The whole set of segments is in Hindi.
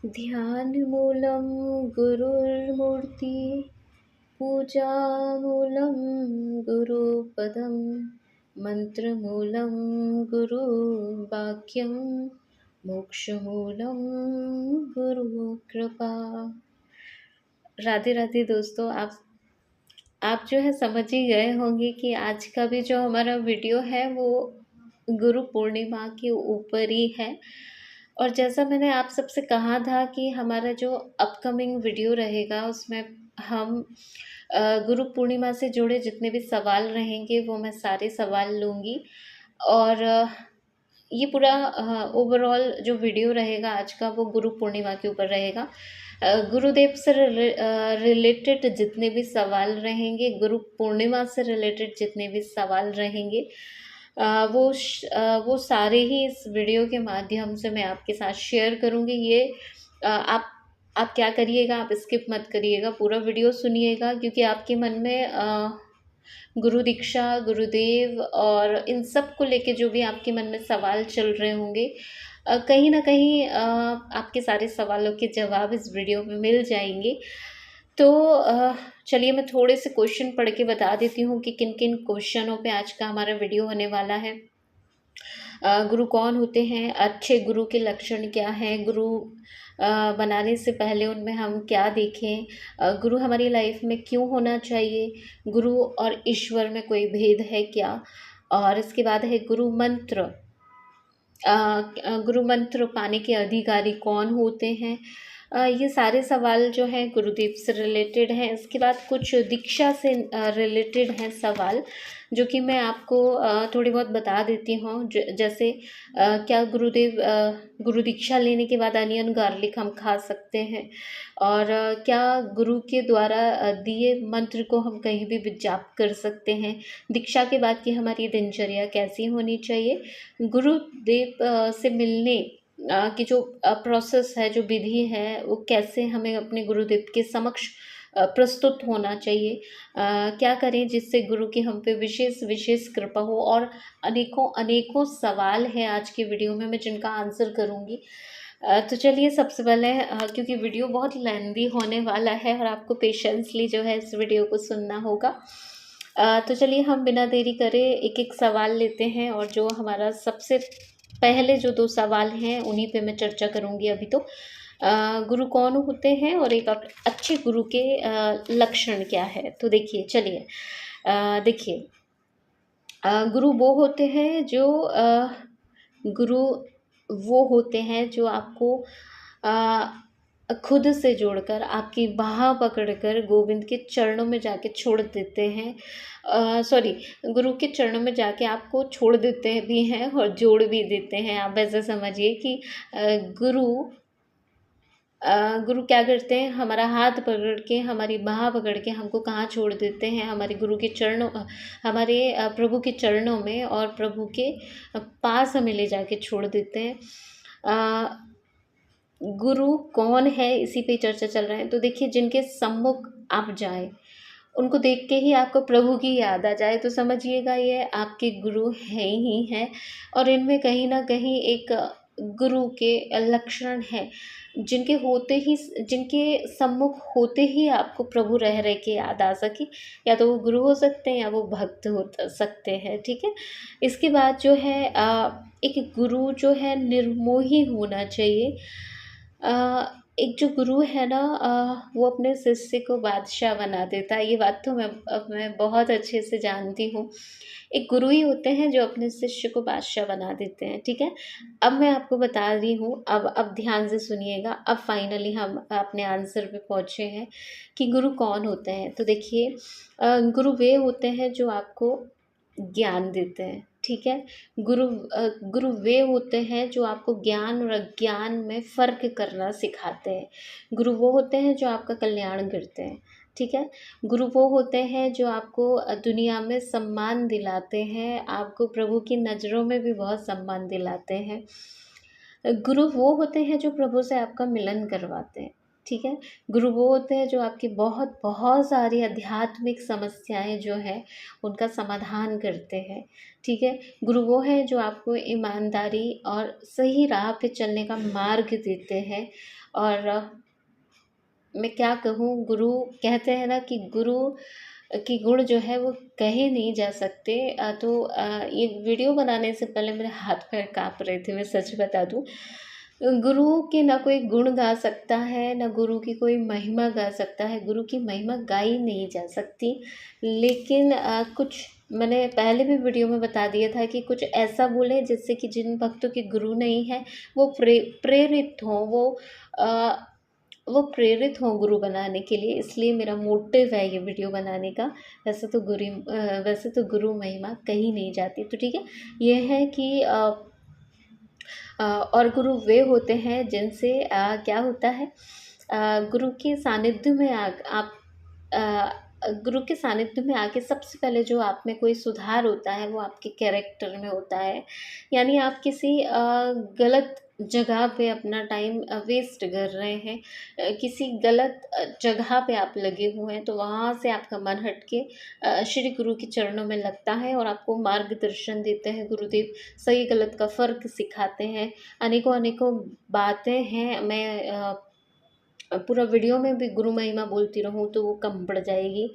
ध्यानमूलं गुरुर्मूर्ति पूजामूलं गुरुपदं मन्त्रमूलं गुरुवाक्यं मोक्षमूलं गुरुकृपा। राधे राधे दोस्तों, आप जो है समझ ही गए होंगे कि आज का भी जो हमारा वीडियो है वो गुरु पूर्णिमा के ऊपर ही है। और जैसा मैंने आप सबसे कहा था कि हमारा जो अपकमिंग वीडियो रहेगा उसमें हम गुरु पूर्णिमा से जुड़े जितने भी सवाल रहेंगे वो मैं सारे सवाल लूँगी। और ये पूरा ओवरऑल जो वीडियो रहेगा आज का वो गुरु पूर्णिमा के ऊपर रहेगा। गुरुदेव से रिलेटेड जितने भी सवाल रहेंगे, गुरु पूर्णिमा से रिलेटेड जितने भी सवाल रहेंगे, वो सारे ही इस वीडियो के माध्यम से मैं आपके साथ शेयर करूँगी। ये आप क्या करिएगा, आप स्किप मत करिएगा, पूरा वीडियो सुनिएगा, क्योंकि आपके मन में गुरु दीक्षा, गुरुदेव और इन सब को लेके जो भी आपके मन में सवाल चल रहे होंगे, कहीं ना कहीं आपके सारे सवालों के जवाब इस वीडियो में मिल जाएंगे। तो चलिए मैं थोड़े से क्वेश्चन पढ़ के बता देती हूँ कि किन किन क्वेश्चनों पे आज का हमारा वीडियो होने वाला है। गुरु कौन होते हैं, अच्छे गुरु के लक्षण क्या हैं, गुरु बनाने से पहले उनमें हम क्या देखें, गुरु हमारी लाइफ में क्यों होना चाहिए, गुरु और ईश्वर में कोई भेद है क्या, और इसके बाद है गुरु मंत्र। गुरु मंत्र पाने के अधिकारी कौन होते हैं। ये सारे सवाल जो हैं गुरुदेव से रिलेटेड हैं। इसके बाद कुछ दीक्षा से रिलेटेड हैं सवाल, जो कि मैं आपको थोड़ी बहुत बता देती हूँ। जैसे क्या गुरु दीक्षा लेने के बाद अनियन गार्लिक हम खा सकते हैं, और क्या गुरु के द्वारा दिए मंत्र को हम कहीं भी जाप कर सकते हैं। दीक्षा के बाद की हमारी दिनचर्या कैसी होनी चाहिए, गुरुदेव से मिलने की जो प्रोसेस है, जो विधि है, वो कैसे हमें अपने गुरुदेव के समक्ष प्रस्तुत होना चाहिए, क्या करें जिससे गुरु की हम पे विशेष कृपा हो। और अनेकों सवाल हैं आज की वीडियो में मैं जिनका आंसर करूँगी। तो चलिए सबसे पहले, क्योंकि वीडियो बहुत लेंदी होने वाला है और आपको पेशेंसली जो है इस वीडियो को सुनना होगा, तो चलिए हम बिना देरी करे एक एक सवाल लेते हैं। और जो हमारा सबसे पहले जो 2 सवाल हैं उन्हीं पे मैं चर्चा करूँगी अभी। तो गुरु कौन होते हैं और एक अच्छे गुरु के लक्षण क्या है। तो देखिए, चलिए देखिए, गुरु वो होते हैं जो गुरु वो होते हैं जो आपको खुद से जोड़कर, आपकी बाह पकड़कर गोविंद के चरणों में जाके छोड़ देते हैं। गुरु के चरणों में जाके आपको छोड़ देते भी हैं और जोड़ भी देते हैं। आप ऐसा समझिए कि गुरु क्या करते हैं, हमारा हाथ पकड़ के, हमारी बाह पकड़ के हमको कहाँ छोड़ देते हैं, हमारे गुरु के चरणों, हमारे प्रभु के चरणों में, और प्रभु के पास हमें ले जाके छोड़ देते हैं। गुरु कौन है, इसी पे चर्चा चल रहा है। तो देखिए, जिनके सम्मुख आप जाए, उनको देख के ही आपको प्रभु की याद आ जाए, तो समझिएगा ये आपके गुरु हैं ही हैं। और इनमें कहीं ना कहीं एक गुरु के लक्षण हैं, जिनके सम्मुख होते ही आपको प्रभु रह रह के याद आ सके। या तो वो गुरु हो सकते हैं या वो भक्त हो सकते हैं, ठीक है। इसके बाद जो है एक गुरु जो है निर्मोही होना चाहिए। एक जो गुरु है ना, वो अपने शिष्य को बादशाह बना देता है। ये बात तो मैं बहुत अच्छे से जानती हूँ। एक गुरु ही होते हैं जो अपने शिष्य को बादशाह बना देते हैं, ठीक है। अब मैं आपको बता रही हूँ, अब ध्यान से सुनिएगा। अब फाइनली हम अपने आंसर पे पहुँचे हैं कि गुरु कौन होते हैं। तो देखिए, गुरु वे होते हैं जो आपको ज्ञान देते हैं, ठीक है। गुरु वे होते हैं जो आपको ज्ञान और अज्ञान में फ़र्क करना सिखाते हैं। गुरु वो होते हैं जो आपका कल्याण करते हैं, ठीक है। गुरु वो होते हैं जो आपको दुनिया में सम्मान दिलाते हैं, आपको प्रभु की नज़रों में भी बहुत सम्मान दिलाते हैं। गुरु वो होते हैं जो प्रभु से आपका मिलन करवाते हैं, ठीक है। गुरु वो होते हैं जो आपकी बहुत बहुत सारी आध्यात्मिक समस्याएं जो है उनका समाधान करते हैं, ठीक है। गुरु वो है जो आपको ईमानदारी और सही राह पे चलने का मार्ग देते हैं। और मैं क्या कहूँ, गुरु कहते हैं ना कि गुरु के गुण जो है वो कहे नहीं जा सकते। ये वीडियो बनाने से पहले मेरे हाथ पैर काँप रहे थे, मैं सच बता दूँ। गुरु के ना कोई गुण गा सकता है, ना गुरु की कोई महिमा गा सकता है, गुरु की महिमा गाई नहीं जा सकती। लेकिन कुछ मैंने पहले भी वीडियो में बता दिया था कि कुछ ऐसा बोले जिससे कि जिन भक्तों के गुरु नहीं है वो प्रेरित हों, वो प्रेरित हों गुरु बनाने के लिए, इसलिए मेरा मोटिव है ये वीडियो बनाने का। वैसे तो गुरु महिमा कही नहीं जाती, तो ठीक है। ये है कि और गुरु वे होते हैं जिनसे क्या होता है, गुरु के सानिध्य में आप गुरु के सानिध्य में आके सबसे पहले जो आप में कोई सुधार होता है वो आपके कैरेक्टर में होता है। यानी आप किसी गलत जगह पे अपना टाइम वेस्ट कर रहे हैं, किसी गलत जगह पे आप लगे हुए हैं, तो वहाँ से आपका मन हट के श्री गुरु के चरणों में लगता है और आपको मार्गदर्शन देते हैं गुरुदेव। सही गलत का फ़र्क सिखाते हैं, अनेकों अनेकों बातें हैं। मैं पूरा वीडियो में भी गुरु महिमा बोलती रहूँ तो वो कम पड़ जाएगी।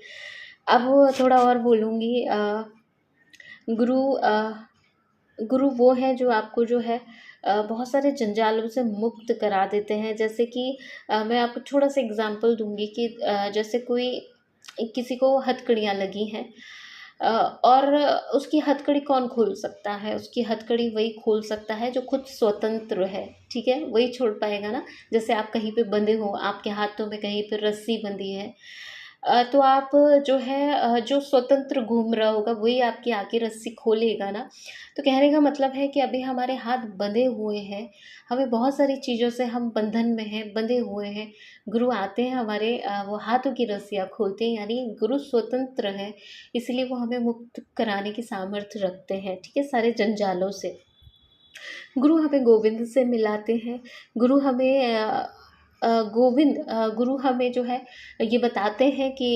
अब थोड़ा और बोलूँगी। गुरु गुरु वो हैं जो आपको जो है बहुत सारे जंजालों से मुक्त करा देते हैं। जैसे कि मैं आपको थोड़ा सा एग्जांपल दूंगी कि जैसे कोई किसी को हथकड़ियाँ लगी हैं, और उसकी हथकड़ी कौन खोल सकता है? उसकी हथकड़ी वही खोल सकता है जो खुद स्वतंत्र है, ठीक है? वही छोड़ पाएगा ना। जैसे आप कहीं पे बंधे हो, आपके हाथों में कहीं पे रस्सी बंधी है, तो आप जो है जो स्वतंत्र घूम रहा होगा वही आपकी आके रस्सी खोलेगा ना। तो कहने का मतलब है कि अभी हमारे हाथ बंधे हुए हैं, हमें बहुत सारी चीज़ों से हम बंधन में हैं, बंधे हुए हैं। गुरु आते हैं हमारे, वो हाथों की रस्सियाँ खोलते हैं, यानी गुरु स्वतंत्र हैं, इसलिए वो हमें मुक्त कराने की सामर्थ्य रखते हैं, ठीक है, सारे जंजालों से। गुरु हमें गोविंद से मिलाते हैं। गुरु हमें गुरु हमें जो है ये बताते हैं कि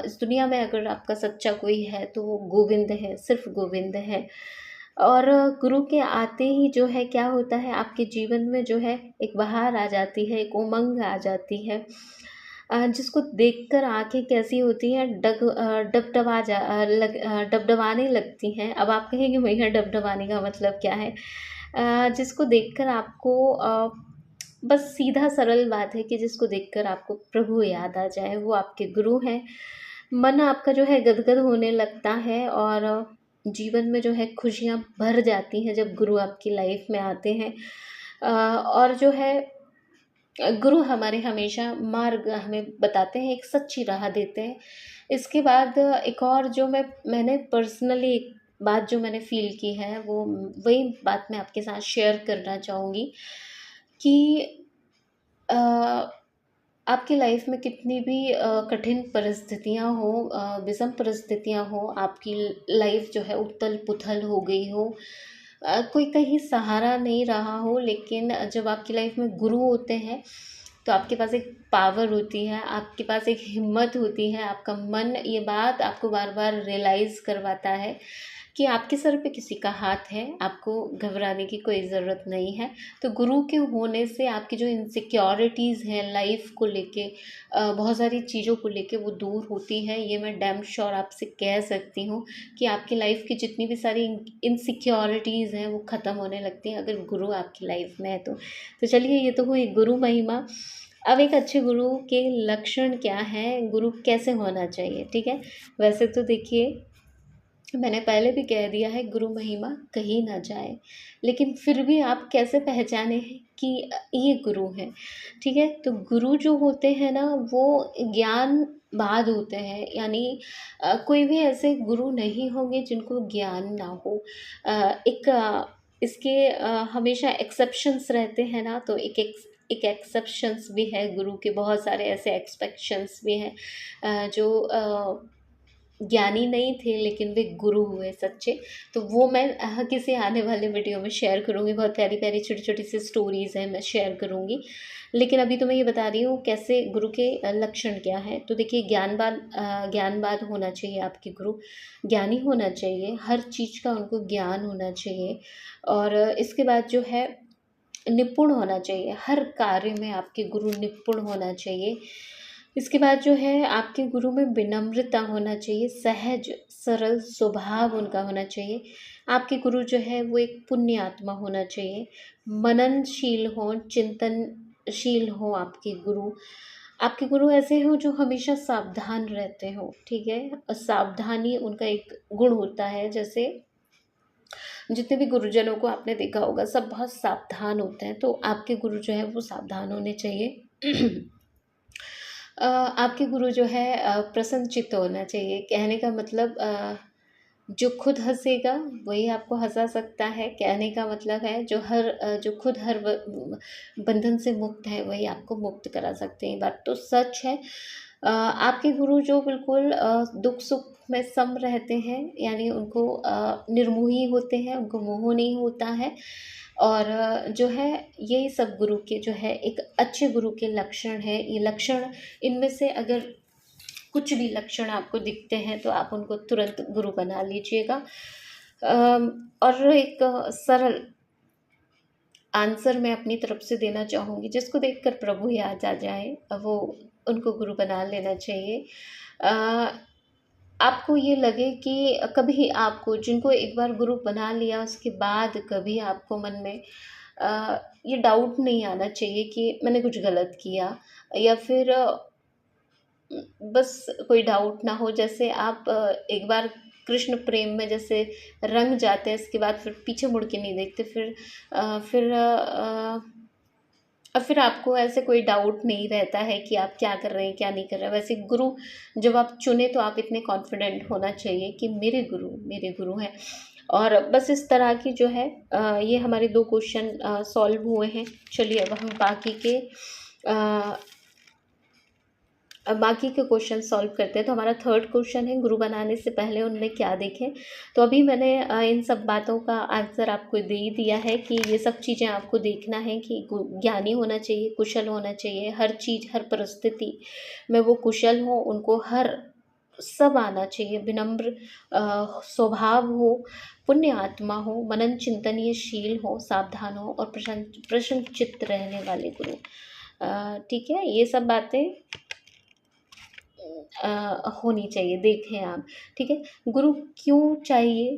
इस दुनिया में अगर आपका सच्चा कोई है तो वो गोविंद है, सिर्फ गोविंद है। और गुरु के आते ही जो है क्या होता है, आपके जीवन में जो है एक बहार आ जाती है, एक उमंग आ जाती है, जिसको देखकर आंखें कैसी होती हैं, डबडबाने लगती हैं। अब आप कहेंगे भैया डबडबाने का मतलब क्या है? जिसको देखकर आपको बस सीधा सरल बात है कि जिसको देखकर आपको प्रभु याद आ जाए, वो आपके गुरु हैं। मन आपका जो है गदगद होने लगता है और जीवन में जो है खुशियाँ भर जाती हैं जब गुरु आपकी लाइफ में आते हैं। और जो है गुरु हमारे हमेशा मार्ग हमें बताते हैं, एक सच्ची राह देते हैं। इसके बाद एक और जो मैंने पर्सनली एक बात जो मैंने फ़ील की है, वो वही बात मैं आपके साथ शेयर करना चाहूँगी कि अ, आपकी लाइफ में कितनी भी कठिन परिस्थितियाँ हो, विषम परिस्थितियाँ हो, आपकी लाइफ जो है उथल-पुथल हो गई हो, कोई कहीं सहारा नहीं रहा हो, लेकिन जब आपकी लाइफ में गुरु होते हैं तो आपके पास एक पावर होती है, आपके पास एक हिम्मत होती है। आपका मन ये बात आपको बार-बार रियलाइज़ करवाता है कि आपके सर पे किसी का हाथ है, आपको घबराने की कोई ज़रूरत नहीं है। तो गुरु के होने से आपकी जो इनसिक्योरिटीज़ हैं लाइफ को लेके, बहुत सारी चीज़ों को लेके वो दूर होती है। ये मैं डैम श्योर आपसे कह सकती हूँ कि आपकी लाइफ की जितनी भी सारी इनसिक्योरिटीज़ हैं वो ख़त्म होने लगती हैं अगर गुरु आपकी लाइफ में है तो। तो चलिए, ये तो हुई गुरु महिमा। अब एक अच्छे गुरु के लक्षण क्या हैं, गुरु कैसे होना चाहिए, ठीक है? वैसे तो देखिए, मैंने पहले भी कह दिया है, गुरु महिमा कही ना जाए, लेकिन फिर भी आप कैसे पहचाने हैं कि ये गुरु हैं, ठीक है? तो गुरु जो होते हैं ना, वो ज्ञानवाद होते हैं, यानी कोई भी ऐसे गुरु नहीं होंगे जिनको ज्ञान ना हो। इसके हमेशा एक्सेप्शंस रहते हैं ना, तो एक एक्सेप्शंस भी है गुरु के, बहुत सारे ऐसे एक्सपेक्शंस भी हैं जो ज्ञानी नहीं थे लेकिन वे गुरु हुए सच्चे। तो वो मैं किसी आने वाले वीडियो में शेयर करूँगी, बहुत प्यारी प्यारी छोटी छोटी सी स्टोरीज़ हैं, मैं शेयर करूँगी। लेकिन अभी तो मैं ये बता रही हूँ कैसे गुरु के लक्षण क्या हैं। तो देखिए, ज्ञानवाद होना चाहिए, आपके गुरु ज्ञानी होना चाहिए, हर चीज़ का उनको ज्ञान होना चाहिए। और इसके बाद जो है निपुण होना चाहिए, हर कार्य में आपके गुरु निपुण होना चाहिए। इसके बाद जो है आपके गुरु में विनम्रता होना चाहिए, सहज सरल स्वभाव उनका होना चाहिए। आपके गुरु जो है वो एक पुण्य आत्मा होना चाहिए, मननशील हो, चिंतनशील हो आपके गुरु। आपके गुरु ऐसे हो जो हमेशा सावधान रहते हो, ठीक है। सावधानी उनका एक गुण होता है। जैसे जितने भी गुरुजनों को आपने देखा होगा, सब बहुत सावधान होते हैं, तो आपके गुरु जो है वो सावधान होने चाहिए। आपके गुरु जो है प्रसन्नचित्त होना चाहिए। कहने का मतलब जो खुद हँसेगा वही आपको हँसा सकता है। कहने का मतलब है जो खुद हर बंधन से मुक्त है वही आपको मुक्त करा सकते हैं। ये बात तो सच है। आपके गुरु जो बिल्कुल दुख सुख में सम रहते हैं, यानी उनको निर्मोही होते हैं, उनको मोह नहीं होता है। और जो है यही सब गुरु के जो है एक अच्छे गुरु के लक्षण है। ये लक्षण, इनमें से अगर कुछ भी लक्षण आपको दिखते हैं तो आप उनको तुरंत गुरु बना लीजिएगा। और एक सरल आंसर मैं अपनी तरफ से देना चाहूँगी, जिसको देखकर प्रभु याद आ जाए वो उनको गुरु बना लेना चाहिए। आपको ये लगे कि कभी आपको, जिनको एक बार गुरु बना लिया उसके बाद कभी आपको मन में ये डाउट नहीं आना चाहिए कि मैंने कुछ गलत किया, या फिर बस कोई डाउट ना हो। जैसे आप एक बार कृष्ण प्रेम में जैसे रंग जाते हैं, इसके बाद फिर पीछे मुड़ के नहीं देखते, फिर आपको ऐसे कोई डाउट नहीं रहता है कि आप क्या कर रहे हैं क्या नहीं कर रहे हैं। वैसे गुरु जब आप चुने तो आप इतने कॉन्फिडेंट होना चाहिए कि मेरे गुरु हैं। और बस इस तरह की जो है ये हमारे 2 क्वेश्चन सॉल्व हुए हैं। चलिए अब हम बाकी के क्वेश्चन सॉल्व करते हैं। तो हमारा थर्ड क्वेश्चन है, गुरु बनाने से पहले उनने क्या देखे। तो अभी मैंने इन सब बातों का आंसर आपको दे ही दिया है कि ये सब चीज़ें आपको देखना है कि ज्ञानी होना चाहिए, कुशल होना चाहिए, हर चीज़ हर परिस्थिति में वो कुशल हो, उनको हर सब आना चाहिए, विनम्र स्वभाव हो, पुण्य आत्मा हो, मनन चिंतनीयशील हो, सावधान हो और प्रसन्न चित्त रहने वाले गुरु। ठीक है, ये सब बातें होनी चाहिए, देखें आप। ठीक है, गुरु क्यों चाहिए?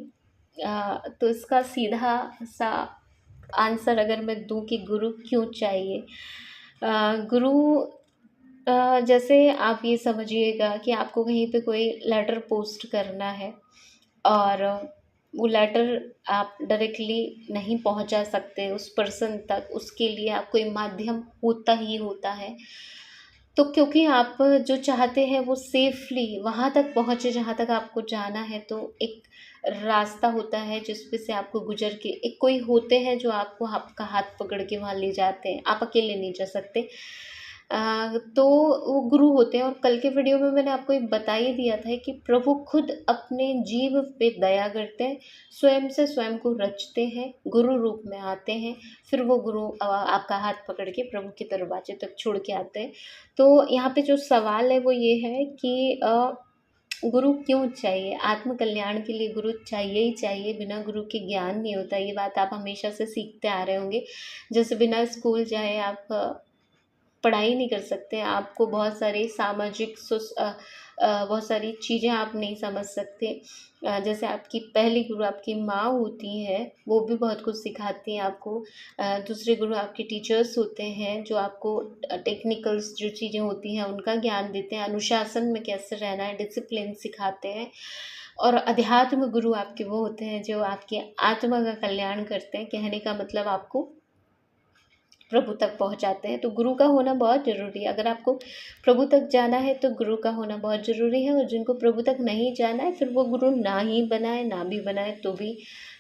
तो इसका सीधा सा आंसर अगर मैं दूं कि गुरु क्यों चाहिए, गुरु जैसे आप ये समझिएगा कि आपको कहीं पे कोई लेटर पोस्ट करना है और वो लेटर आप डायरेक्टली नहीं पहुंचा सकते उस पर्सन तक, उसके लिए आपको एक माध्यम होता ही होता है। तो क्योंकि आप जो चाहते हैं वो सेफली वहाँ तक पहुँचे जहाँ तक आपको जाना है, तो एक रास्ता होता है जिस पे से आपको गुजर के, एक कोई होते हैं जो आपको आपका हाथ पकड़ के वहाँ ले जाते हैं, आप अकेले नहीं जा सकते। तो वो गुरु होते हैं। और कल के वीडियो में मैंने आपको ये बता ही दिया था कि प्रभु खुद अपने जीव पे दया करते हैं, स्वयं से स्वयं को रचते हैं, गुरु रूप में आते हैं, फिर वो गुरु आपका हाथ पकड़ के प्रभु के दरवाजे तक छोड़ के आते हैं। तो यहाँ पे जो सवाल है वो ये है कि गुरु क्यों चाहिए? आत्म कल्याण के लिए गुरु चाहिए ही चाहिए, बिना गुरु के ज्ञान नहीं होता। ये बात आप हमेशा से सीखते आ रहे होंगे। जैसे बिना स्कूल जाए आप पढ़ाई नहीं कर सकते, आपको बहुत सारी बहुत सारी चीज़ें आप नहीं समझ सकते। जैसे आपकी पहली गुरु आपकी माँ होती है, वो भी बहुत कुछ सिखाती हैं आपको। दूसरे गुरु आपके टीचर्स होते हैं जो आपको टेक्निकल्स जो चीज़ें होती हैं उनका ज्ञान देते हैं, अनुशासन में कैसे रहना है, डिसिप्लिन सिखाते हैं। और अध्यात्म गुरु आपके वो होते हैं जो आपकी आत्मा का कल्याण करते हैं। कहने का मतलब आपको प्रभु तक पहुंचाते हैं। तो गुरु का होना बहुत ज़रूरी है। अगर आपको प्रभु तक जाना है तो गुरु का होना बहुत ज़रूरी है। और जिनको प्रभु तक नहीं जाना है, फिर वो गुरु ना ही बनाए ना भी बनाए तो भी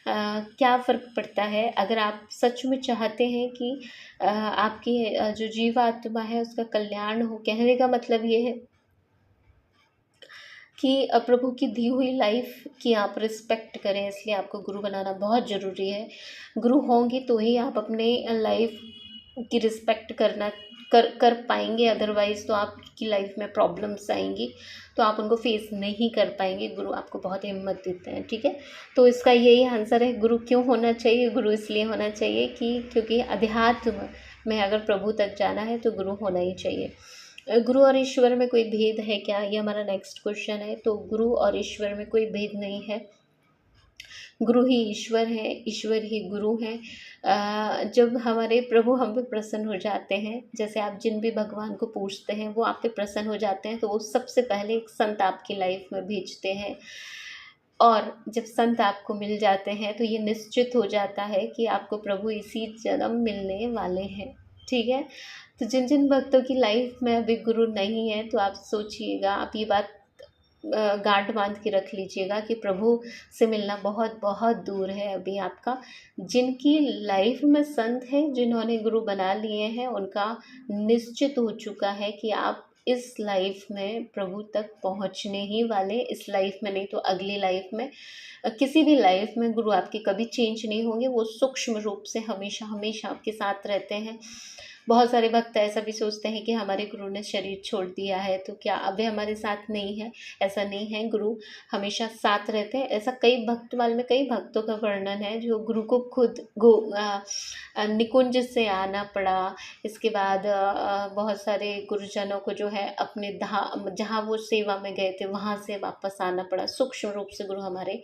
क्या फ़र्क पड़ता है। अगर आप सच में चाहते हैं कि आपकी जो जीवात्मा है उसका कल्याण हो, कहने का मतलब ये है कि प्रभु की दी हुई लाइफ की आप रिस्पेक्ट करें, इसलिए आपको गुरु बनाना बहुत ज़रूरी है। गुरु होंगी तो ही आप अपने लाइफ की रिस्पेक्ट कर पाएंगे, अदरवाइज़ तो आपकी लाइफ में प्रॉब्लम्स आएंगी, तो आप उनको फेस नहीं कर पाएंगे। गुरु आपको बहुत हिम्मत देते हैं, ठीक है। तो इसका यही आंसर है, गुरु क्यों होना चाहिए। गुरु इसलिए होना चाहिए कि क्योंकि अध्यात्म में अगर प्रभु तक जाना है तो गुरु होना ही चाहिए। गुरु और ईश्वर में कोई भेद है क्या, ये हमारा नेक्स्ट क्वेश्चन है। तो गुरु और ईश्वर में कोई भेद नहीं है। गुरु ही ईश्वर है, ईश्वर ही गुरु हैं। जब हमारे प्रभु हम पे प्रसन्न हो जाते हैं, जैसे आप जिन भी भगवान को पूछते हैं वो आप पे प्रसन्न हो जाते हैं, तो वो सबसे पहले एक संत आपकी लाइफ में भेजते हैं। और जब संत आपको मिल जाते हैं तो ये निश्चित हो जाता है कि आपको प्रभु इसी जन्म मिलने वाले हैं, ठीक है। तो जिन जिन भक्तों की लाइफ में अभी गुरु नहीं है, तो आप सोचिएगा, आप ये बात गांठ बांध के रख लीजिएगा कि प्रभु से मिलना बहुत बहुत दूर है अभी आपका। जिनकी लाइफ में संत हैं, जिन्होंने गुरु बना लिए हैं, उनका निश्चित हो चुका है कि आप इस लाइफ में प्रभु तक पहुंचने ही वाले, इस लाइफ में नहीं तो अगली लाइफ में, किसी भी लाइफ में गुरु आपके कभी चेंज नहीं होंगे। वो सूक्ष्म रूप से हमेशा हमेशा आपके साथ रहते हैं। बहुत सारे भक्त ऐसा भी सोचते हैं कि हमारे गुरु ने शरीर छोड़ दिया है तो क्या अब हमारे साथ नहीं है। ऐसा नहीं है, गुरु हमेशा साथ रहते हैं। ऐसा कई भक्तमाल में कई भक्तों का वर्णन है जो गुरु को खुद निकुंज से आना पड़ा। इसके बाद बहुत सारे गुरुजनों को जो है अपने जहाँ वो सेवा में गए थे वहाँ से वापस आना पड़ा। सूक्ष्म रूप से गुरु हमारे,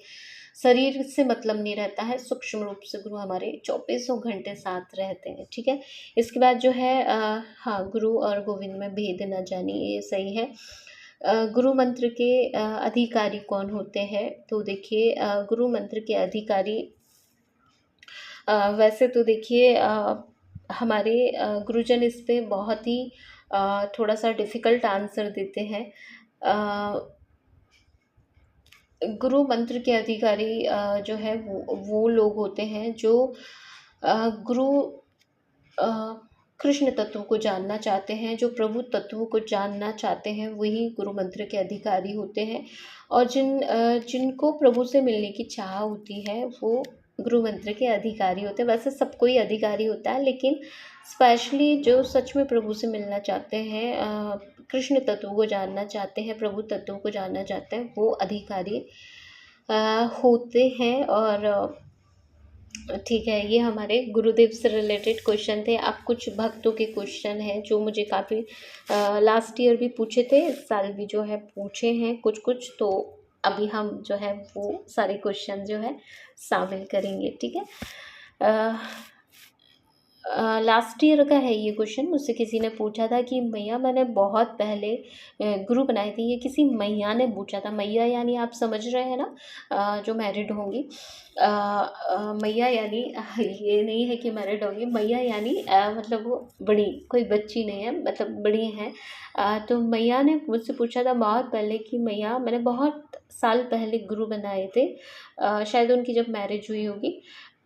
शरीर से मतलब नहीं रहता है, सूक्ष्म रूप से गुरु हमारे 24 घंटे साथ रहते हैं, ठीक है। इसके बाद जो है हाँ, गुरु और गोविंद में भेद न जानिए, ये सही है। गुरु मंत्र के अधिकारी कौन होते हैं। तो देखिए, गुरु मंत्र के अधिकारी वैसे तो देखिए हमारे गुरुजन इस पे बहुत ही थोड़ा सा डिफ़िकल्ट आंसर देते हैं। गुरु मंत्र के अधिकारी जो है वो लोग होते हैं जो गुरु कृष्ण तत्व को जानना चाहते हैं, जो प्रभु तत्व को जानना चाहते हैं, वही गुरु मंत्र के अधिकारी होते हैं। और जिनको प्रभु से मिलने की चाह होती है वो गुरु मंत्र के अधिकारी होते हैं। वैसे सबको ही अधिकारी होता है, लेकिन स्पेशली जो सच में प्रभु से मिलना चाहते हैं, कृष्ण तत्व को जानना चाहते हैं, प्रभु तत्व को जानना चाहते हैं, वो अधिकारी होते हैं। और ठीक है, ये हमारे गुरुदेव से रिलेटेड क्वेश्चन थे। अब कुछ भक्तों के क्वेश्चन हैं जो मुझे काफ़ी लास्ट ईयर भी पूछे थे, इस साल भी जो है पूछे हैं कुछ कुछ, तो अभी हम जो है वो सारे क्वेश्चन जो है शामिल करेंगे, ठीक है। लास्ट ईयर का है ये क्वेश्चन। मुझसे किसी ने पूछा था कि मैया मैंने बहुत पहले गुरु बनाए थे, ये किसी मैया ने पूछा था। मैया यानी आप समझ रहे हैं ना, जो मैरिड होंगी। मैया यानी ये नहीं है कि मैरिड होंगी, मैया यानी मतलब वो बड़ी, कोई बच्ची नहीं है, मतलब बड़ी हैं। तो मैया ने मुझसे पूछा था बहुत पहले कि मैया मैंने बहुत साल पहले गुरु बनाए थे, शायद उनकी जब मैरिज हुई होगी।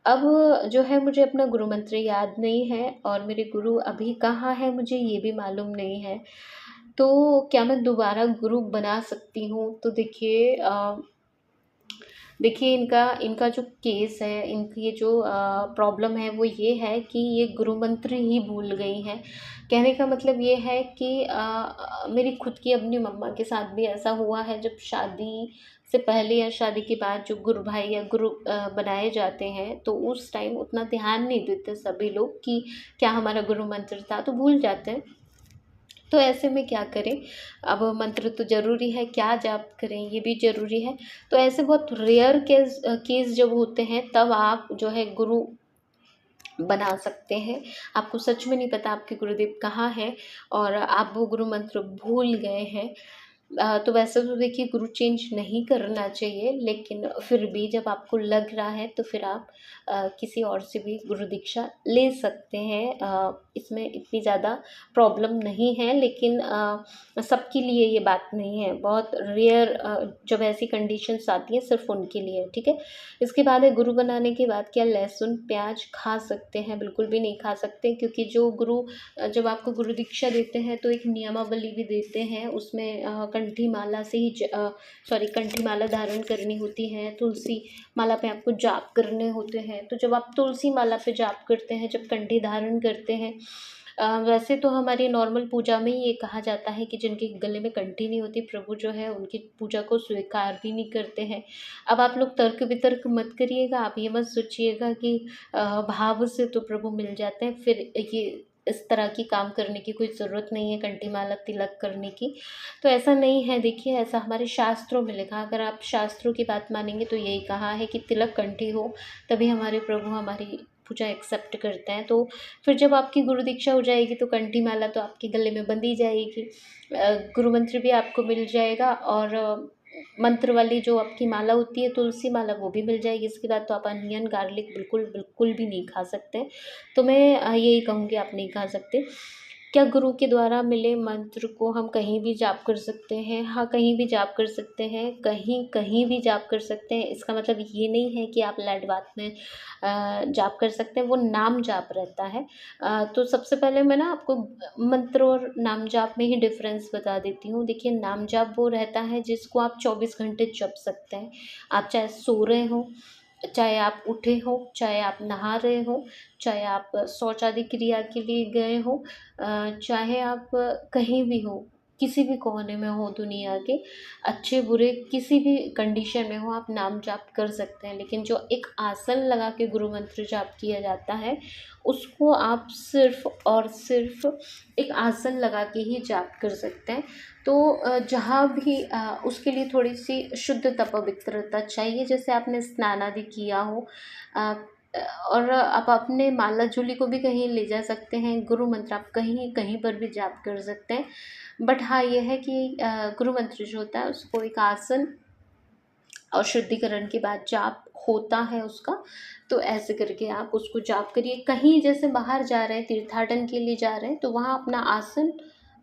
अब जो है मुझे अपना गुरु मंत्र याद नहीं है और मेरे गुरु अभी कहाँ है मुझे ये भी मालूम नहीं है, तो क्या मैं दोबारा गुरु बना सकती हूँ। तो देखिए देखिए इनका जो केस है, इनकी ये जो प्रॉब्लम है वो ये है कि ये गुरु मंत्र ही भूल गई हैं। कहने का मतलब ये है कि मेरी खुद की अपनी मम्मा के साथ भी ऐसा हुआ है। जब शादी से पहले या शादी के बाद जो गुरु भाई या गुरु बनाए जाते हैं, तो उस टाइम उतना ध्यान नहीं देते सभी लोग कि क्या हमारा गुरु मंत्र था, तो भूल जाते हैं। तो ऐसे में क्या करें, अब मंत्र तो ज़रूरी है, क्या जाप करें ये भी ज़रूरी है। तो ऐसे बहुत रेयर केस जब होते हैं तब आप जो है गुरु बना सकते हैं। आपको सच में नहीं पता आपके गुरुदेव कहाँ हैं और आप वो गुरु मंत्र भूल गए हैं, तो वैसे तो देखिए गुरु चेंज नहीं करना चाहिए, लेकिन फिर भी जब आपको लग रहा है तो फिर आप किसी और से भी गुरु दीक्षा ले सकते हैं। इसमें इतनी ज़्यादा प्रॉब्लम नहीं है, लेकिन सबके लिए ये बात नहीं है। बहुत रेयर जब ऐसी कंडीशंस आती हैं सिर्फ उनके लिए, ठीक है। इसके बाद है, गुरु बनाने के बाद क्या लहसुन प्याज खा सकते हैं। बिल्कुल भी नहीं खा सकते, क्योंकि जो गुरु जब आपको गुरु दीक्षा देते हैं तो एक नियमावली भी देते हैं। उसमें कंठी माला से ही कंठी माला धारण करनी होती है, तुलसी माला पे आपको जाप करने होते हैं। तो जब आप तुलसी माला पे जाप करते हैं, जब कंठी धारण करते हैं, वैसे तो हमारी नॉर्मल पूजा में ही ये कहा जाता है कि जिनके गले में कंठी नहीं होती, प्रभु जो है उनकी पूजा को स्वीकार भी नहीं करते हैं। अब आप लोग तर्क वितर्क मत करिएगा, आप ये मत सोचिएगा कि भाव से तो प्रभु मिल जाते हैं, फिर ये इस तरह की काम करने की कोई ज़रूरत नहीं है, कंठी माला तिलक करने की। तो ऐसा नहीं है, देखिए ऐसा हमारे शास्त्रों में लिखा, अगर आप शास्त्रों की बात मानेंगे तो यही कहा है कि तिलक कंठी हो तभी हमारे प्रभु हमारी पूजा एक्सेप्ट करते हैं। तो फिर जब आपकी गुरु दीक्षा हो जाएगी तो कंठी माला तो आपके गले में बंधी जाएगी, गुरु मंत्र भी आपको मिल जाएगा, और मंत्र वाली जो आपकी माला होती है तुलसी माला वो भी मिल जाएगी। इसके बाद तो आप अनियन गार्लिक बिल्कुल बिल्कुल भी नहीं खा सकते। तो मैं यही कहूँगी, आप नहीं खा सकते। क्या गुरु के द्वारा मिले मंत्र को हम कहीं भी जाप कर सकते हैं? हाँ, कहीं भी जाप कर सकते हैं, कहीं कहीं भी जाप कर सकते हैं। इसका मतलब ये नहीं है कि आप लैड बात में जाप कर सकते हैं, वो नाम जाप रहता है। तो सबसे पहले मैं ना आपको मंत्र और नाम जाप में ही डिफ़रेंस बता देती हूँ। देखिए, नाम जाप वो रहता है जिसको आप 24 घंटे जप सकते हैं। आप चाहे सो रहे हों, चाहे आप उठे हो, चाहे आप नहा रहे हो, चाहे आप शौच आदि क्रिया के लिए गए हो, चाहे आप कहीं भी हो, किसी भी कोने में हो दुनिया के, अच्छे बुरे किसी भी कंडीशन में हो, आप नाम जाप कर सकते हैं। लेकिन जो एक आसन लगा के गुरु मंत्र जाप किया जाता है, उसको आप सिर्फ़ और सिर्फ़ एक आसन लगा के ही जाप कर सकते हैं। तो जहाँ भी उसके लिए थोड़ी-सी शुद्धता, पवित्रता चाहिए। जैसे आपने स्नान आदि किया हो, अ, और आप अपने माला झोली को भी कहीं ले जा सकते हैं, गुरु मंत्र आप कहीं कहीं पर भी जाप कर सकते हैं। बट हाँ, ये है कि गुरु मंत्र जो होता है उसको एक आसन और शुद्धिकरण के बाद जाप होता है उसका। तो ऐसे करके आप उसको जाप करिए। कहीं जैसे बाहर जा रहे हैं, तीर्थाटन के लिए जा रहे हैं, तो वहाँ अपना आसन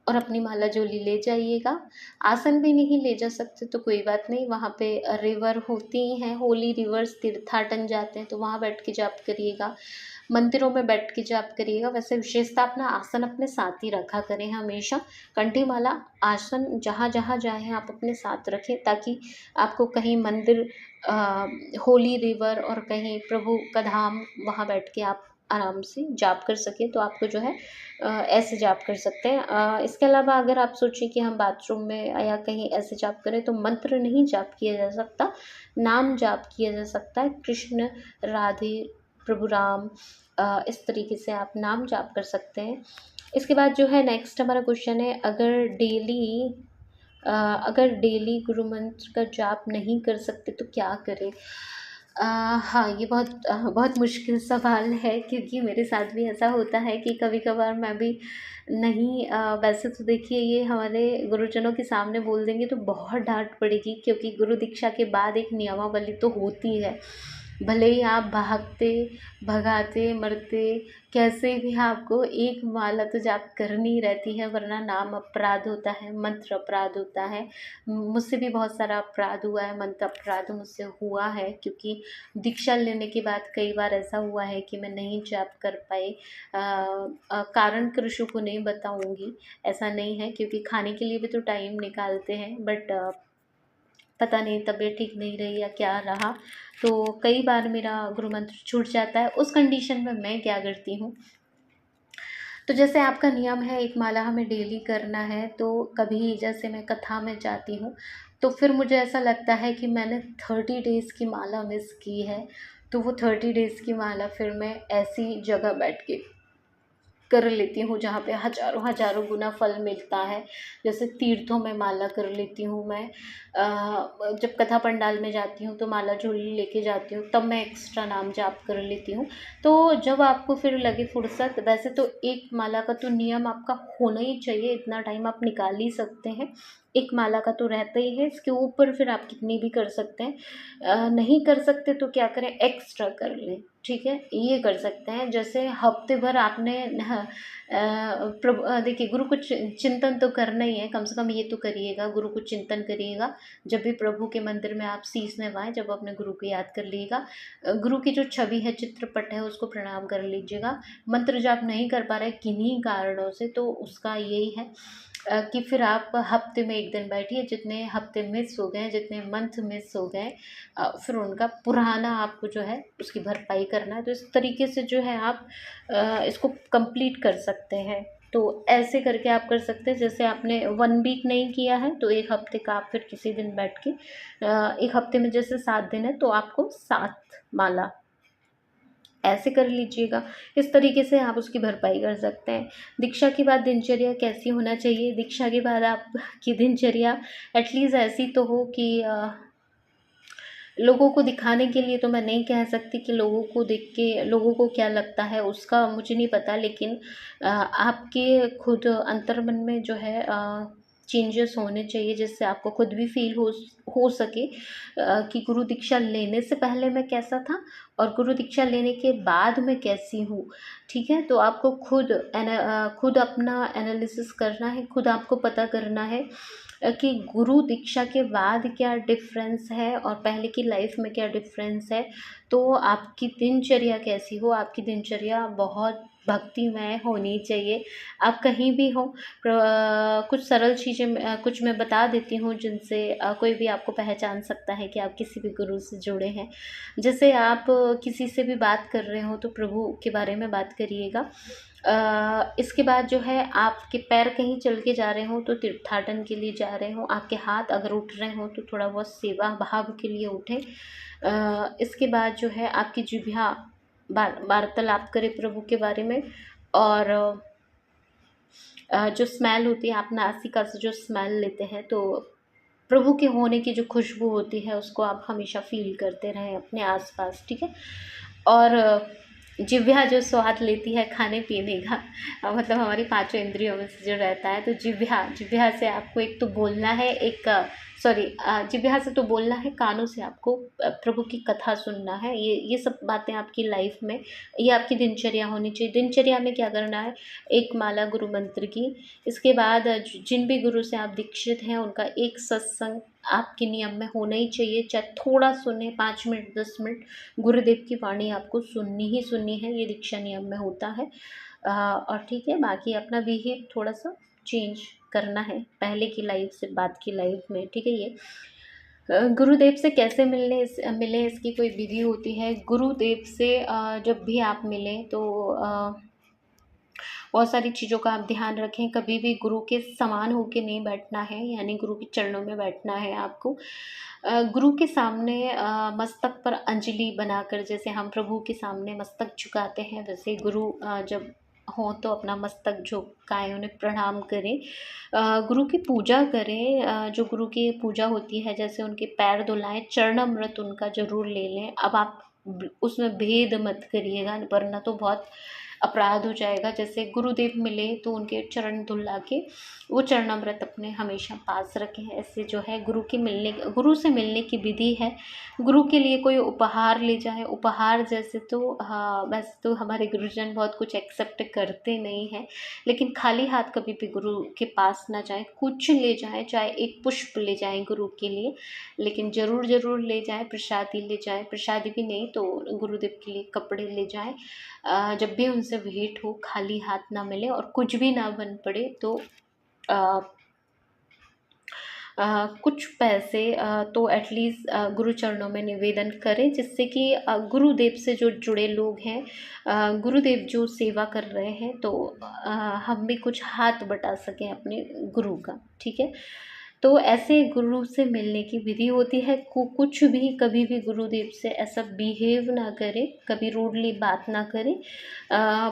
और अपनी माला झोली ले जाइएगा। आसन भी नहीं ले जा सकते तो कोई बात नहीं, वहाँ पे रिवर होती हैं, होली रिवर्स, तीर्थाटन जाते हैं तो वहाँ बैठ के जाप करिएगा। मंदिरों में बैठ के जाप करिएगा। वैसे विशेषता अपना आसन अपने साथ ही रखा करें हमेशा। कंठी माला आसन जहाँ जहाँ जाएँ आप अपने साथ रखें, ताकि आपको कहीं मंदिर, होली रिवर और कहीं प्रभु का धाम, वहाँ बैठ के आप आराम से जाप कर सकें। तो आपको जो है ऐसे जाप कर सकते हैं। इसके अलावा अगर आप सोचें कि हम बाथरूम में या कहीं ऐसे जाप करें, तो मंत्र नहीं जाप किया जा सकता, नाम जाप किया जा सकता है। कृष्ण, राधे, प्रभु राम, इस तरीके से आप नाम जाप कर सकते हैं। इसके बाद जो है नेक्स्ट हमारा क्वेश्चन है, अगर डेली गुरु मंत्र का जाप नहीं कर सकते तो क्या करें? हाँ, ये बहुत मुश्किल सवाल है, क्योंकि मेरे साथ भी ऐसा होता है कि कभी-कभार मैं भी नहीं, वैसे तो देखिए ये हमारे गुरुजनों के सामने बोल देंगे तो बहुत डाँट पड़ेगी, क्योंकि गुरु दीक्षा के बाद एक नियमावली तो होती है। भले ही आप भागते, भगाते, मरते, कैसे भी आपको एक माला तो जाप करनी ही रहती है, वरना नाम अपराध होता है, मंत्र अपराध होता है। मुझसे भी बहुत सारा अपराध हुआ है, मंत्र अपराध मुझसे हुआ है, क्योंकि दीक्षा लेने के बाद कई बार ऐसा हुआ है कि मैं नहीं जाप कर पाई। कारण कृषु को नहीं बताऊँगी, ऐसा नहीं है, क्योंकि खाने के लिए भी तो टाइम निकालते हैं, बट पता नहीं तबीयत ठीक नहीं रही या क्या रहा, तो कई बार मेरा गुरु मंत्र छूट जाता है। उस कंडीशन में मैं क्या करती हूँ, तो जैसे आपका नियम है एक माला हमें डेली करना है, तो कभी जैसे मैं कथा में जाती हूँ, तो फिर मुझे ऐसा लगता है कि मैंने 30 डेज़ की माला मिस की है, तो वो 30 डेज़ की माला फिर मैं ऐसी जगह बैठ के कर लेती हूँ जहाँ पे हज़ारों हज़ारों गुना फल मिलता है। जैसे तीर्थों में माला कर लेती हूँ मैं, जब कथा पंडाल में जाती हूँ तो माला झोली लेके जाती हूँ, तब मैं एक्स्ट्रा नाम जाप कर लेती हूँ। तो जब आपको फिर लगे फुर्सत, वैसे तो एक माला का तो नियम आपका होना ही चाहिए, इतना टाइम आप निकाल ही सकते हैं, एक माला का तो रहता ही है। इसके ऊपर फिर आप कितनी भी कर सकते हैं। नहीं कर सकते तो क्या करें, एक्स्ट्रा कर लें, ठीक है, ये कर सकते हैं। जैसे हफ्ते भर आपने देखिए गुरु को चिंतन तो करना ही है, कम से कम ये तो करिएगा, गुरु को चिंतन करिएगा। जब भी प्रभु के मंदिर में आप शीश नवाएं, जब अपने गुरु को याद कर लीजिएगा, गुरु की जो छवि है, चित्रपट है, उसको प्रणाम कर लीजिएगा। मंत्र जाप नहीं कर पा रहे किन्हीं कारणों से, तो उसका यही है, कि फिर आप हफ्ते में 1 दिन बैठिए, जितने हफ्ते मिस हो गए, जितने मंथ मिस हो गए, फिर उनका पुराना आपको जो है उसकी भरपाई करना है। तो इस तरीके से जो है आप इसको कंप्लीट कर सकते हैं। तो ऐसे करके आप कर सकते हैं। जैसे आपने 1 वीक नहीं किया है तो 1 हफ्ते का आप फिर किसी दिन बैठ के 1 हफ्ते में जैसे 7 दिन है तो आपको 7 माला ऐसे कर लीजिएगा। इस तरीके से आप उसकी भरपाई कर सकते हैं। दीक्षा के बाद दिनचर्या कैसी होना चाहिए? दीक्षा के बाद आपकी दिनचर्या एटलीस्ट ऐसी तो हो कि लोगों को दिखाने के लिए तो मैं नहीं कह सकती कि लोगों को देख के लोगों को क्या लगता है उसका मुझे नहीं पता, लेकिन आपके खुद अंतर्मन में जो है चेंजेस होने चाहिए, जिससे आपको खुद भी फील हो सके कि गुरु दीक्षा लेने से पहले मैं कैसा था और गुरु दीक्षा लेने के बाद मैं कैसी हूँ। ठीक है, तो आपको खुद अपना एनालिसिस करना है, खुद आपको पता करना है कि गुरु दीक्षा के बाद क्या डिफरेंस है और पहले की लाइफ में क्या डिफरेंस है। तो आपकी दिनचर्या कैसी हो? आपकी दिनचर्या बहुत भक्तिमय होनी चाहिए। आप कहीं भी हो, कुछ सरल चीज़ें कुछ मैं बता देती हूँ जिनसे कोई भी आपको पहचान सकता है कि आप किसी भी गुरु से जुड़े हैं। जैसे आप किसी से भी बात कर रहे हो तो प्रभु के बारे में बात करिएगा। इसके बाद जो है आपके पैर कहीं चल के जा रहे हो तो तीर्थाटन के लिए जा रहे हो, आपके हाथ अगर उठ रहे हो तो थोड़ा बहुत सेवा भाव के लिए उठे। इसके बाद जो है आपकी जिह्वा वार्तालाप करे प्रभु के बारे में। और जो स्मेल होती है, आप नासिका से जो स्मेल लेते हैं तो प्रभु के होने की जो खुशबू होती है उसको आप हमेशा फील करते रहें अपने आसपास। ठीक है, और जिह्वा जो स्वाद लेती है खाने पीने का, मतलब हमारी पांचों इंद्रियों में से जो रहता है, तो जिह्वा से आपको एक तो बोलना है, एक सॉरी जिह्वा से तो बोलना है, कानों से आपको प्रभु की कथा सुनना है। ये सब बातें आपकी लाइफ में, ये आपकी दिनचर्या होनी चाहिए। दिनचर्या में क्या करना है? एक माला गुरु मंत्र की, इसके बाद जिन भी गुरु से आप दीक्षित हैं उनका एक सत्संग आपके नियम में होना ही चाहिए, चाहे थोड़ा सुने, 5 मिनट 10 मिनट गुरुदेव की वाणी आपको सुननी ही सुननी है, ये दीक्षा नियम में होता है। और ठीक है, बाकी अपना बिहेव थोड़ा सा चेंज करना है पहले की लाइफ से बाद की लाइफ में। ठीक है, ये गुरुदेव से कैसे मिले इसकी कोई विधि होती है। गुरुदेव से जब भी आप मिलें तो बहुत सारी चीज़ों का आप ध्यान रखें। कभी भी गुरु के समान होके नहीं बैठना है, यानी गुरु के चरणों में बैठना है आपको। गुरु के सामने मस्तक पर अंजलि बनाकर, जैसे हम प्रभु के सामने मस्तक झुकाते हैं, वैसे गुरु जब हों तो अपना मस्तक झुकाएं, उन्हें प्रणाम करें, गुरु की पूजा करें। जो गुरु की पूजा होती है, जैसे उनके पैर धुलाएं, चरणामृत उनका ज़रूर ले लें। अब आप उसमें भेद मत करिएगा, वरना तो बहुत अपराध हो जाएगा। जैसे गुरुदेव मिले तो उनके चरण धुला के वो चरणामृत अपने हमेशा पास रखें। ऐसे जो है गुरु से मिलने की विधि है। गुरु के लिए कोई उपहार ले जाए, उपहार जैसे तो हाँ, वैसे तो हमारे गुरुजन बहुत कुछ एक्सेप्ट करते नहीं हैं, लेकिन खाली हाथ कभी भी गुरु के पास ना जाएं। कुछ ले जाएं, चाहे एक पुष्प ले जाएं गुरु के लिए, लेकिन ज़रूर ले जाएं, प्रसादी ले जाएं, प्रसादी भी नहीं तो गुरुदेव के लिए कपड़े ले जाएं। जब भी उनसे भेंट हो खाली हाथ ना मिले, और कुछ भी ना बन पड़े तो कुछ पैसे तो एटलीस्ट गुरु चरणों में निवेदन करें, जिससे कि गुरुदेव से जो जुड़े लोग हैं, गुरुदेव जो सेवा कर रहे हैं, तो हम भी कुछ हाथ बटा सकें अपने गुरु का। ठीक है, तो ऐसे गुरु से मिलने की विधि होती है। कुछ भी कभी भी गुरुदेव से ऐसा बिहेव ना करें, कभी रूडली बात ना करें।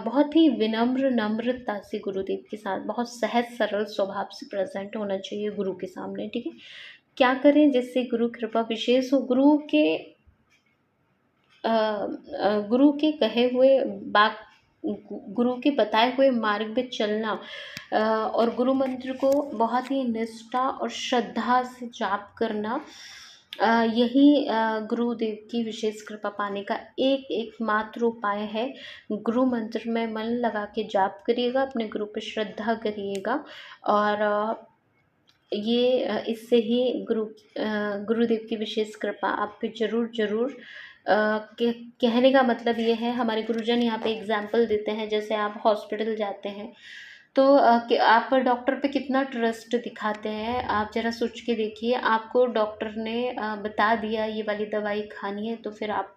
बहुत ही विनम्र नम्रता से गुरुदेव के साथ बहुत सहज सरल स्वभाव से प्रेजेंट होना चाहिए गुरु के सामने। ठीक है, क्या करें जिससे गुरु कृपा विशेष हो? गुरु के कहे हुए बात, गुरु के बताए हुए मार्ग पे चलना, और गुरु मंत्र को बहुत ही निष्ठा और श्रद्धा से जाप करना, यही गुरुदेव की विशेष कृपा पाने का एकमात्र उपाय है। गुरु मंत्र में मन लगा के जाप करिएगा, अपने गुरु पे श्रद्धा करिएगा, और इससे ही गुरुदेव की विशेष कृपा आप पे ज़रूर कहने का मतलब ये है, हमारे गुरुजन यहाँ पे एग्जाम्पल देते हैं। जैसे आप हॉस्पिटल जाते हैं तो कि आप डॉक्टर पे कितना ट्रस्ट दिखाते हैं, आप ज़रा सोच के देखिए। आपको डॉक्टर ने बता दिया ये वाली दवाई खानी है, तो फिर आप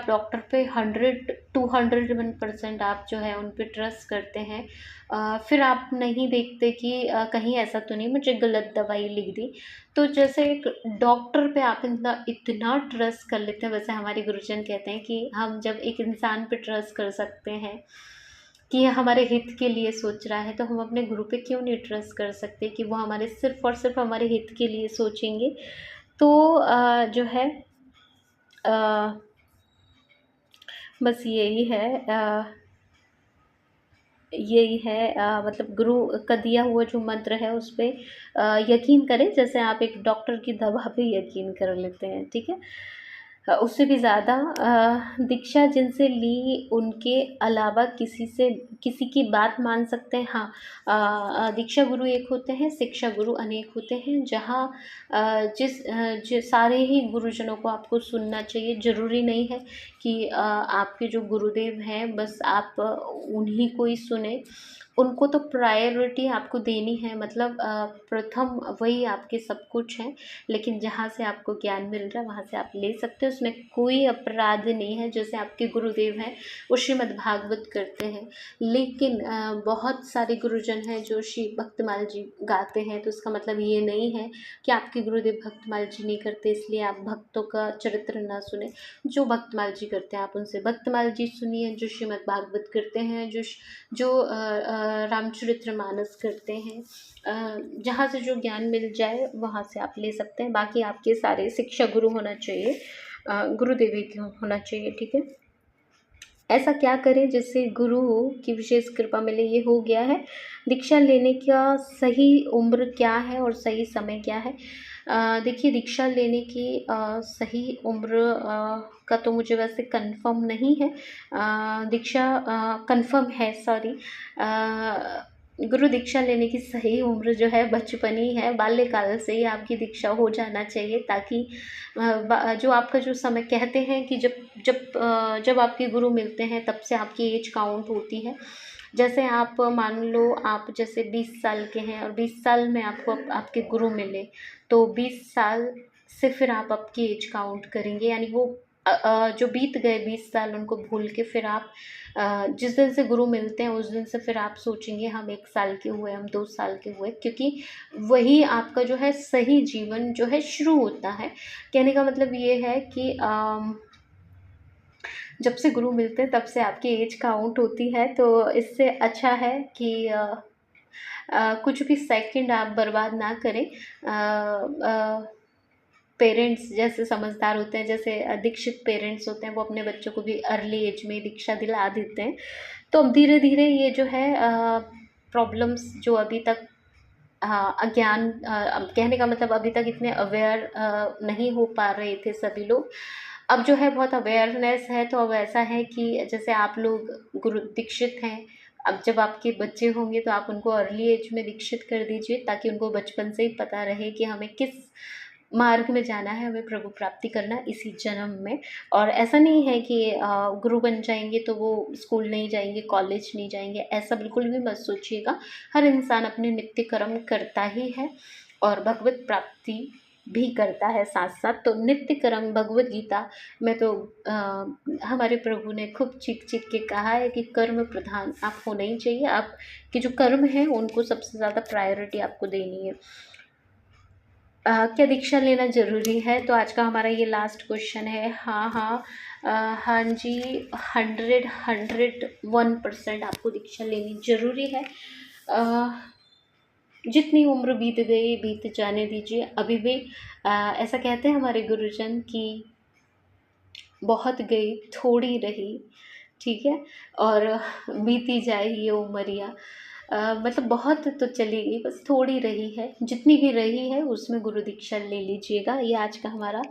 डॉक्टर पे 100 to 101% आप जो है उन पे ट्रस्ट करते हैं। फिर आप नहीं देखते कि कहीं ऐसा तो नहीं मुझे गलत दवाई लिख दी। तो जैसे एक डॉक्टर पे आप इतना इतना ट्रस्ट कर लेते हैं, वैसे हमारे गुरुजन कहते हैं कि हम जब एक इंसान पे ट्रस्ट कर सकते हैं कि ये हमारे हित के लिए सोच रहा है, तो हम अपने गुरु पे क्यों नहीं ट्रस्ट कर सकते कि वो हमारे सिर्फ़ और सिर्फ़ हमारे हित के लिए सोचेंगे। तो जो है अ, बस यही है मतलब गुरु का दिया हुआ जो मंत्र है उस पे यकीन करें, जैसे आप एक डॉक्टर की दवा पे यकीन कर लेते हैं, ठीक है? उससे भी ज़्यादा दीक्षा जिनसे ली उनके अलावा किसी की बात मान सकते हैं। हाँ, दीक्षा गुरु एक होते हैं, शिक्षा गुरु अनेक होते हैं। जहाँ जो सारे ही गुरुजनों को आपको सुनना चाहिए। ज़रूरी नहीं है कि आपके जो गुरुदेव हैं बस आप उन्हीं को ही सुने। उनको तो प्रायोरिटी आपको देनी है, मतलब प्रथम वही आपके सब कुछ हैं। लेकिन जहाँ से आपको ज्ञान मिल रहा है वहाँ से आप ले सकते हो, उसमें कोई अपराध नहीं है। जैसे आपके गुरुदेव हैं वो श्रीमद् भागवत करते हैं, लेकिन बहुत सारे गुरुजन हैं जो श्री भक्तमाल जी गाते हैं, तो उसका मतलब ये नहीं है कि आपके गुरुदेव भक्तमाल जी नहीं करते इसलिए आप भक्तों का चरित्र ना सुने। जो भक्तमाल जी करते हैं आप उनसे भक्तमाल जी सुनिए, जो श्रीमद् भागवत करते हैं, जो रामचरितमानस करते हैं, जहाँ से जो ज्ञान मिल जाए वहाँ से आप ले सकते हैं। बाकी आपके सारे शिक्षा गुरु होना चाहिए, गुरुदेव की होना चाहिए, ठीक है। ऐसा क्या करें जिससे गुरु की विशेष कृपा मिले, ये हो गया है। दीक्षा लेने का सही उम्र क्या है और सही समय क्या है? देखिए, दीक्षा लेने की सही उम्र का तो मुझे वैसे कंफर्म नहीं है। दीक्षा कंफर्म है, सॉरी। गुरु दीक्षा लेने की सही उम्र जो है बचपन ही है, बाल्यकाल से ही आपकी दीक्षा हो जाना चाहिए, ताकि जो आपका जो समय कहते हैं कि जब आपके गुरु मिलते हैं तब से आपकी एज काउंट होती है। जैसे आप मान लो आप जैसे 20 साल के हैं और 20 साल में आपको आपके गुरु मिले, तो 20 साल से फिर आप आपकी एज काउंट करेंगे, यानी वो जो बीत गए 20 साल उनको भूल के फिर आप जिस दिन से गुरु मिलते हैं उस दिन से फिर आप सोचेंगे हम 1 साल के हुए, हम 2 साल के हुए, क्योंकि वही आपका जो है सही जीवन जो है शुरू होता है। कहने का मतलब ये है कि जब से गुरु मिलते हैं तब से आपकी एज काउंट होती है, तो इससे अच्छा है कि कुछ भी सेकंड आप बर्बाद ना करें। पेरेंट्स जैसे समझदार होते हैं, जैसे दीक्षित पेरेंट्स होते हैं, वो अपने बच्चों को भी अर्ली एज में दीक्षा दिला देते हैं। तो अब धीरे धीरे ये जो है प्रॉब्लम्स जो अभी तक अज्ञान, अब कहने का मतलब अभी तक इतने अवेयर नहीं हो पा रहे थे सभी लोग, अब जो है बहुत अवेयरनेस है। तो अब ऐसा है कि जैसे आप लोग गुरु दीक्षित हैं, अब जब आपके बच्चे होंगे तो आप उनको अर्ली एज में दीक्षित कर दीजिए, ताकि उनको बचपन से ही पता रहे कि हमें किस मार्ग में जाना है, हमें प्रभु प्राप्ति करना इसी जन्म में। और ऐसा नहीं है कि गुरु बन जाएंगे तो वो स्कूल नहीं जाएंगे, कॉलेज नहीं जाएंगे, ऐसा बिल्कुल भी मत सोचिएगा। हर इंसान अपने नित्य कर्म करता ही है और भगवत प्राप्ति भी करता है साथ साथ। तो नित्य कर्म भगवत गीता में तो हमारे प्रभु ने खूब चीख चीख के कहा है कि कर्म प्रधान आप होना ही चाहिए। आपके जो कर्म हैं उनको सबसे ज़्यादा प्रायोरिटी आपको देनी है। क्या दीक्षा लेना ज़रूरी है? तो आज का हमारा ये लास्ट क्वेश्चन है। हाँ हाँ, हाँ जी, 101% आपको दीक्षा लेनी ज़रूरी है। जितनी उम्र बीत गई बीत जाने दीजिए। अभी भी ऐसा कहते हैं हमारे गुरुजन कि बहुत गई थोड़ी रही, ठीक है, और बीती जाए ये उमरिया। मतलब बहुत तो चली गई, बस थोड़ी रही है, जितनी भी रही है उसमें गुरु दीक्षा ले लीजिएगा। ये आज का हमारा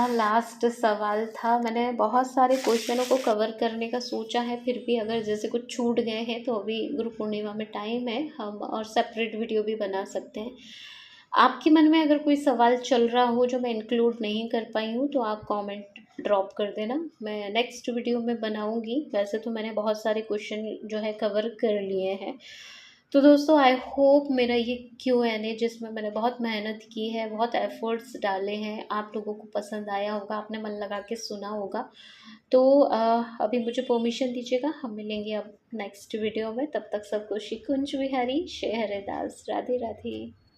लास्ट सवाल था। मैंने बहुत सारे क्वेश्चनों को कवर करने का सोचा है, फिर भी अगर जैसे कुछ छूट गए हैं तो अभी गुरु पूर्णिमा में टाइम है, हम और सेपरेट वीडियो भी बना सकते हैं। आपके मन में अगर कोई सवाल चल रहा हो जो मैं इंक्लूड नहीं कर पाई हूँ तो आप कमेंट ड्रॉप कर देना। मैं नेक्स्ट वीडियो में बनाऊँगी। वैसे तो मैंने बहुत सारे क्वेश्चन जो है कवर कर लिए हैं। तो दोस्तों आई होप मेरा ये Q&A जिसमें मैंने बहुत मेहनत की है, बहुत एफ़र्ट्स डाले हैं, आप लोगों को पसंद आया होगा, आपने मन लगा के सुना होगा। तो अभी मुझे परमिशन दीजिएगा, हम मिलेंगे अब नेक्स्ट वीडियो में। तब तक सबको शिकुंज विहारी, श्री हरिदास, राधे राधे।